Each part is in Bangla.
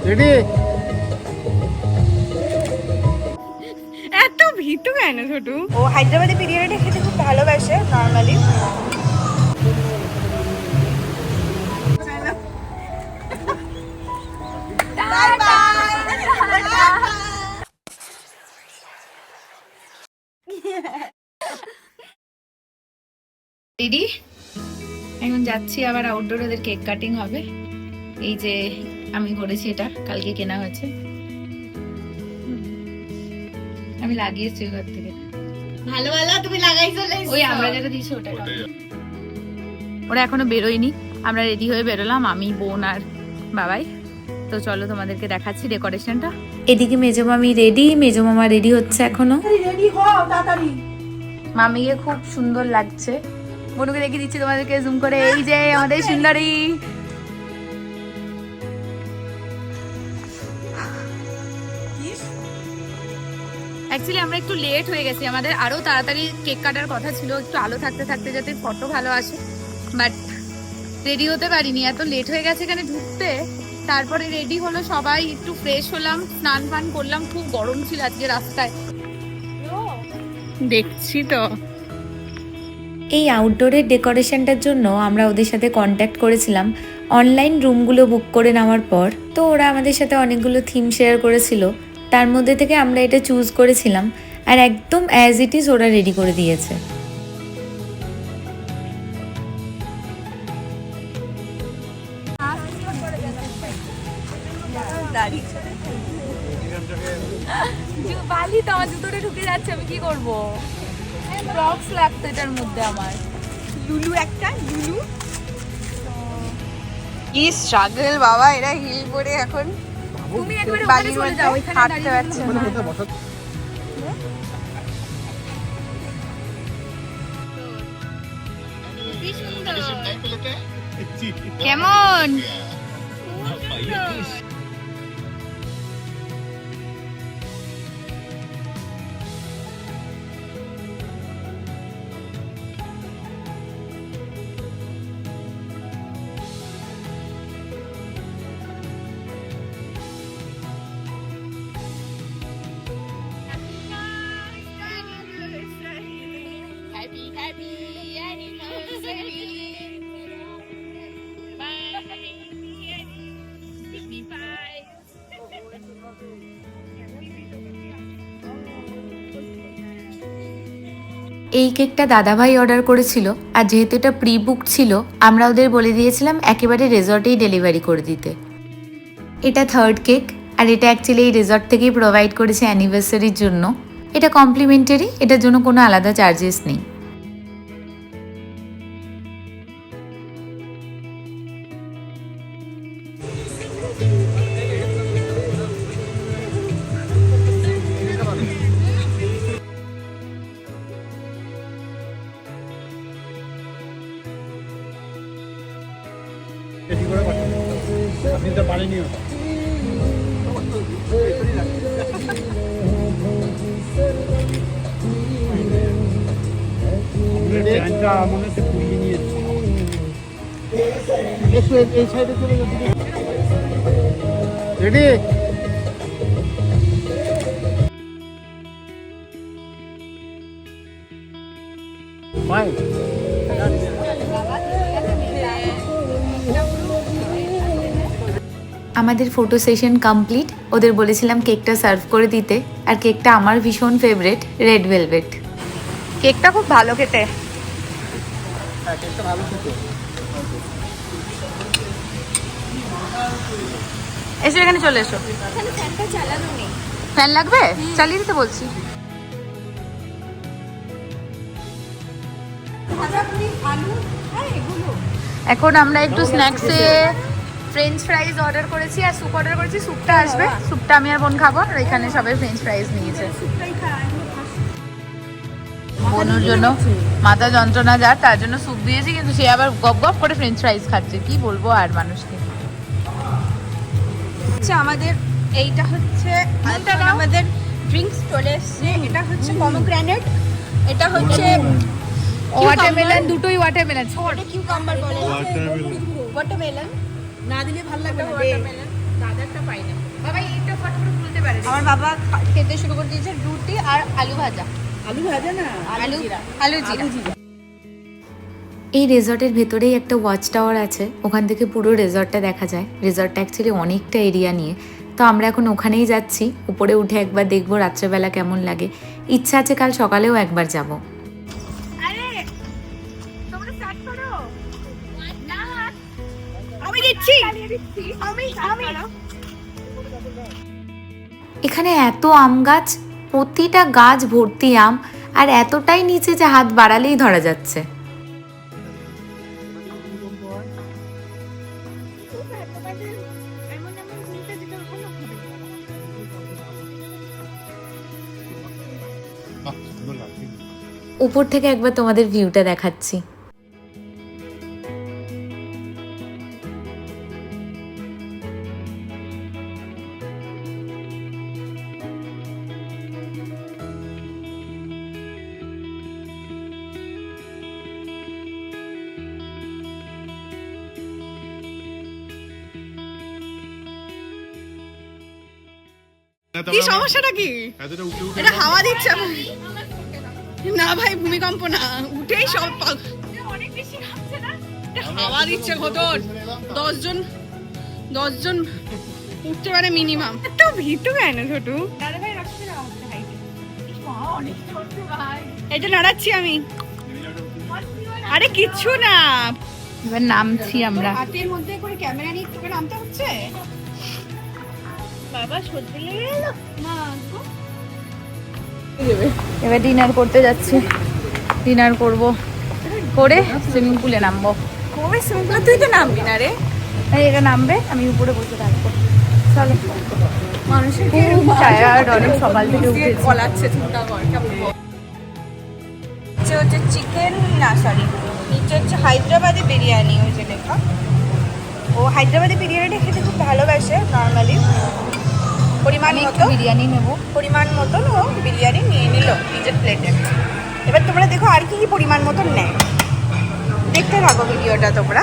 রেডি? এত ভীতু কেন ছোটু? ও হায়দ্রাবাদি বিরিয়ানিটা খেতে খুব ভালোবাসে নর্মালি। দিদি এখন যাচ্ছি আবার আউটডোর, ওদের কেক কাটিং হবে। এই যে আমি করেছি, এটা কালকে কেনা হয়েছে, আমি লাগিয়েছি ঘর থেকে। ভালো ভালো তুমি লাগাইছো। ওই আমরা যেটা দিয়েছি ওটা। ওরা এখনো বেরোয়নি, আমরা রেডি হয়ে বেরোলাম, আমি, বোন আর বাবাই। তো চলো তোমাদেরকে দেখাচ্ছি ডেকোরেশনটা। এদিকে মেজো মামি রেডি, মেজো মামা রেডি হচ্ছে এখনো। রেডি হও তাড়াতাড়ি। মামিকে খুব সুন্দর লাগছে, বোনকে দেখে দিচ্ছি তোমাদেরকে জুম করে। এই যে আমাদের সুন্দরী। অ্যাকচুয়ালি আমরা একটু লেট হয়ে গেছি, আমাদের আরো তাড়াতাড়ি কেক কাটার কথা ছিল, একটু আলো থাকতে থাকতে যাতে ফটো ভালো আসে, বাট রেডি হতে পারিনি, এত লেট হয়ে গেছে এখানে ঢুকতে। তারপরে রেডি হলো সবাই, একটু ফ্রেশ হলাম, স্নান ফান করলাম, খুব গরম ছিল আজকে রাস্তায়, দেখছি তো। এই আউটডোরের ডেকোরেশনটার জন্য আমরা ওদের সাথে কন্ট্যাক্ট করেছিলাম অনলাইন রুমগুলো বুক করে নেওয়ার পর। তো ওরা আমাদের সাথে অনেকগুলো থিম শেয়ার করেছিল, তার মধ্যে থেকে আমরা এটা চুজ করেছিলাম, আর একদম অ্যাজ ইট ইজ ওরা রেডি করে দিয়েছে। বালি তো আমার জুতোটা ঢুকে যাচ্ছে, আমি কি করবো? ক্রক্স লাগতো এটার মধ্যে আমার। লুলু একটা লুলু। কি স্ট্রাগল বাবা, এরা হিল পরে এখন তুমি একবারে বালির চলে মধ্যে যাও, এখানে হাঁটতে পারছে না। কোথায় বসা? কেমন? এই কেকটা দাদাভাই অর্ডার করেছিল, আর যেহেতু এটা প্রি বুক ছিল আমরা ওদের বলে দিয়েছিলাম একেবারে রেজর্টেই ডেলিভারি করে দিতে। এটা থার্ড কেক, আর এটা অ্যাকচুয়ালি এই রেজর্ট থেকেই প্রোভাইড করেছে অ্যানিভার্সারির জন্য। এটা কমপ্লিমেন্টারি, এটার জন্য কোনো আলাদা চার্জেস নেই। রেডি করে পাঠাবো, আপনি তো পারেননি ওটা। প্যান্টটা মনে হচ্ছে পুড়িয়ে নিয়েছে। একটু এই সাইডে চলে যাবে। রেডি? বাই। আমাদের ফটো সেশন কমপ্লিট, ওদের বলেছিলাম কেকটা সার্ভ করে দিতে, আর কেকটা আমার ভীষণ ফেভারিট, রেড ভেলভেট। কেকটা খুব ভালো খেতে। হ্যাঁ, কেকটা ভালো খেতে। এসো এখানে চলে এসো। এখানে ফ্যানটা চালানো নেই। ফ্যান লাগবে? চালিয়ে দিতে বলছি। আলু আর এগুলো এখন আমরা একটু স্ন্যাক্সে ফ্রেঞ্চ ফ্রাইজ অর্ডার করেছি আর স্যুপ অর্ডার করেছি, স্যুপটা আসবে, স্যুপটা আমি আর বোন খাবো, আর এখানে সবাই ফ্রেঞ্চ ফ্রাইজ নিয়েছে। শুকনাই খায়। বোনের জন্য মাথা যন্ত্রণা যার, তার জন্য স্যুপ দিয়েছি, কিন্তু সে আবার গপ গপ করে ফ্রেঞ্চ ফ্রাইজ খাচ্ছে, কি বলবো আর মানুষকে। আচ্ছা আমাদের এইটা হচ্ছে আমাদের ড্রিঙ্কস চলে এসছে। এটা হচ্ছে পমোগ্রানেট, এটা হচ্ছে ওয়াটারমেলন, দুটোই ওয়াটারমেলন। ওটা কিউকাম্বার বলে। ওয়াটারমেলন না দিলে ভালো লাগবে না। ওয়াটারমেলন দাদারটা পাই না বাবা, এইটা ফট করে খুলতে পারে। আমার বাবা খেতে শুরু করে দিয়েছে রুটি আর আলু ভাজা। আলু ভাজা না, আলু জিরা। এই রিসর্টের ভেতরেই একটা ওয়াচ টাওয়ার আছে, ওখান থেকে পুরো রিসর্টটা দেখা যায়। রিসর্টটা অ্যাকচুয়ালি অনেকটা এরিয়া নিয়ে, তো আমরা এখন ওখানেই যাচ্ছি। উপরে উঠে একবার দেখবো রাত্রেবেলা কেমন লাগে। ইচ্ছা আছে কাল সকালেও একবার যাব। আরে তোমরা স্টার্ট করো না, আমি দিচ্ছি আমি এখানে এত আম গাছ, প্রতিটা গাছ ভর্তি আম, আর এতটাই নিচে যে হাত বাড়ালেই ধরা যাচ্ছে। উপর থেকে একবার তোমাদের ভিউটা দেখাচ্ছি। কি সমস্যাটা কি? এটা হাওয়া দিচ্ছে না ভাই, ভূমিকম্প না, উঠেই সব অনেক বেশি কাঁপছে না, এটা হাওয়া দিচ্ছে ঘটর। 10 জন উঠতে পারে মিনিমাম। এত ভীতু কেন ছোটু? দাদা ভাই রাখতে না হচ্ছে হাইটে। অনেক ছোট ভাই। এটা নাড়াচ্ছি আমি। আরে কিচ্ছু না, এবার নামছি আমরা। হাতের মধ্যে করে ক্যামেরা নিয়ে তোকে নামতে হচ্ছে। বাবা সত্যি লেগে গেল না। এবার ডিনার করতে যাচ্ছি। ডিনার করব করে সুইমিং পুলে নামবো। কবে সুইমিং পুলে? তুই তো নামবি না রে। এই এটা নামবে, আমি উপরে বসে থাকবো। চলো। মানুষের খুব টায়ার্ড, অনেক সকাল থেকে উঠেছি। কলাচ্ছে চিন্তা কর কেমন। হচ্ছে চিকেন না সরি, নিচে হচ্ছে হায়দ্রাবাদি বিরিয়ানি, ওই যে লেখা। ও হায়দ্রাবাদি বিরিয়ানিটা খেতে খুব ভালোবাসে নর্মালি। পরিমাণ মতো বিরিয়ানি নেবো। পরিমাণ মতন ও বিরিয়ানি নিয়ে নিল নিজের প্লেটে। এবার তোমরা দেখো আর কি কি পরিমাণ মতন নেয়, দেখতে থাকো ভিডিওটা তোমরা।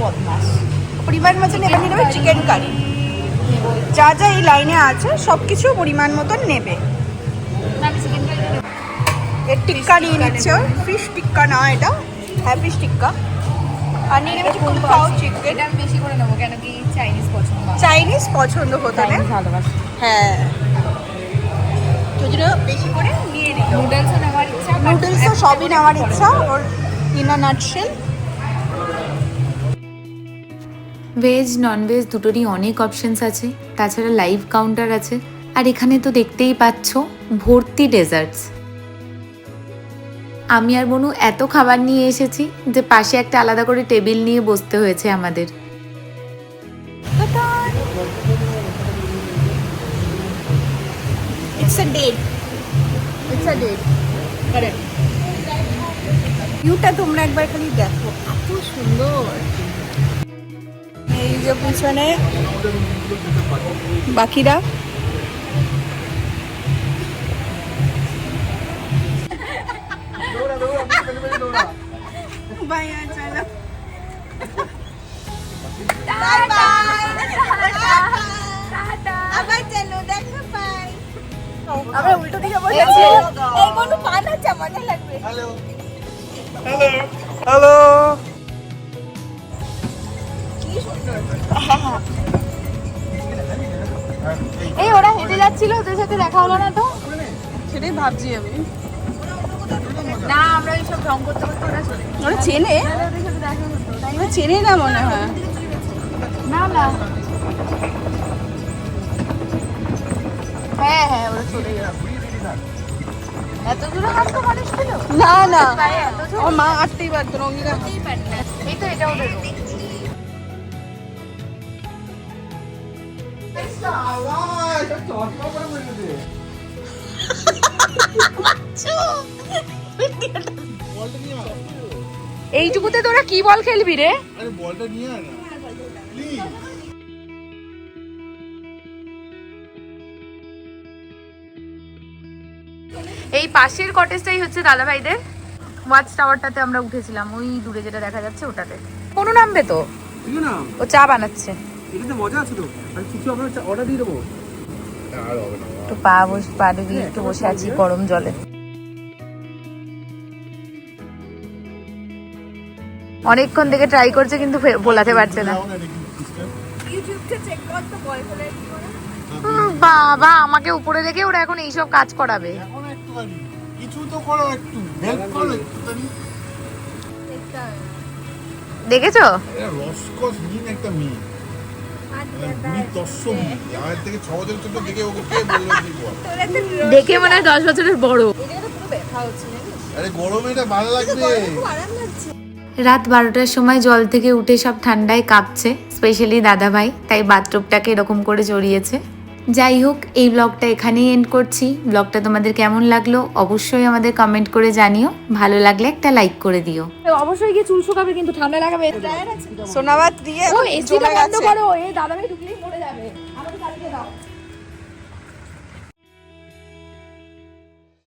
বদমাস। পরিমাণ মতন এবার নিয়ে নেবে চিকেন কারি। যা যা এই লাইনে আছে সব কিছু পরিমাণ মতন নেবে। এর টিক্কা নিয়ে নিচ্ছে, ফিশ টিক্কা না এটা, হ্যাঁ ফিশ টিক্কা। আর নিয়ে নেবে চিকেন পাও চিকেন। এটা আমি বেশি করে নেবো, কেন কি চাইনিজ পছন্দ। চাইনিজ পছন্দ হতো না, ভালোবাসি। হ্যাঁ তো জন্য বেশি করে নিয়ে নিল। নুডলসও নেওয়ার ইচ্ছা, নুডলসও সবই নেওয়ার ইচ্ছা ওর। In a nutshell veg non veg দুটোরই অনেক অপশনস আছে, তাছাড়া লাইভ কাউন্টার আছে। আর এখানে তো দেখতেই পাচ্ছ ভর্তি ডেজার্টস। আমি আর বনু এত খাবার নিয়ে এসেছি যে পাশে একটা আলাদা করে টেবিল নিয়ে বসতে হয়েছে আমাদের। It's a date, it's a date. Correct. ভিউটা তোমরা একবার খালি দেখো, এত সুন্দর। এই যে পিছনে বাকিরা বাই, চলো আবার চলো, দেখো বাই। আমরা উল্টো দিকে বসে আছি। এই কোনো পান আছে, মজা লাগবে। Hello hello. কি সুন্দর। এই ওরা হেঁটে যাচ্ছিল, ওদের সাথে দেখা হলো না তো। সেটাই ভাবছি আমি। না, আমরা এইসব ঢং করতে করতে ওরা চলে গেছে। ওরা চেনে, ওদের সাথে দেখা হতো, তাই ওরা চেনে না মনে হয়। না না, হ্যাঁ হ্যাঁ ওরা চলে গেছে। এত দূরে হাঁটতো মানুষ ছিল না না, এত জোর? আমার মা আটতেই পারতো না, অঙ্গিকা। এই তো এটা ওদের room। এইটুকুতে তোরা কি বল খেলবি রে? আরে বলটা নিয়ে আয় না প্লিজ। এই পাশের কটেজটাই হচ্ছে দাদাভাইদের। ওয়াচ টাওয়ারটাতে আমরা উঠেছিলাম, ওই দূরে যেটা দেখা যাচ্ছে ওটাতে। কোনো নামবে তো? না ও চা বানাচ্ছে। এটাতে মজা আছে তো, আমি কিছু আপনার অর্ডার দিয়ে দেবো। আর হবে না একটু পা ডুবিয়ে একটু বসে আছি গরম জলে। অনেকক্ষণ থেকে ট্রাই করছে কিন্তু ভোলাতে পারছে না। বাবা আমাকে উপরে রেখে ওরা এখন এইসব কাজ করাবে। এখন একটুখানি কিছু তো করো, একটু হেল্প করো একটুখানি। দেখেছো? এটা রসকস হীন একটা মেয়ে, বুড়ি তস্যমি। আমার থেকে 6 বছর ছোট দেখে ওকে কে বললো কি বল? দেখে মনে হয় 10 বছরের বড়। আরে গরমে এটা ভালো লাগবে। রাত 12টার সময় জল থেকে উঠে সব ঠান্ডায় কাঁপছে, স্পেশালি দাদাভাই, তাই বাথটবটাকে এরকম করে জড়িয়েছে। যাই হোক, এই ব্লগটা এখানেই এন্ড করছি। ব্লগটা তোমাদের কেমন লাগলো অবশ্যই আমাদের কমেন্ট করে জানিও, ভালো লাগলে একটা লাইক করে দিও। অবশ্যই গিয়ে চুল শুকাবে, কিন্তু ঠান্ডা লাগাবে। সোনাবাদ দিয়ে ও এসিটা বন্ধ করো, এই দাদাভাই ঢুকলেই পড়ে যাবে। আমাকে কালকে দাও।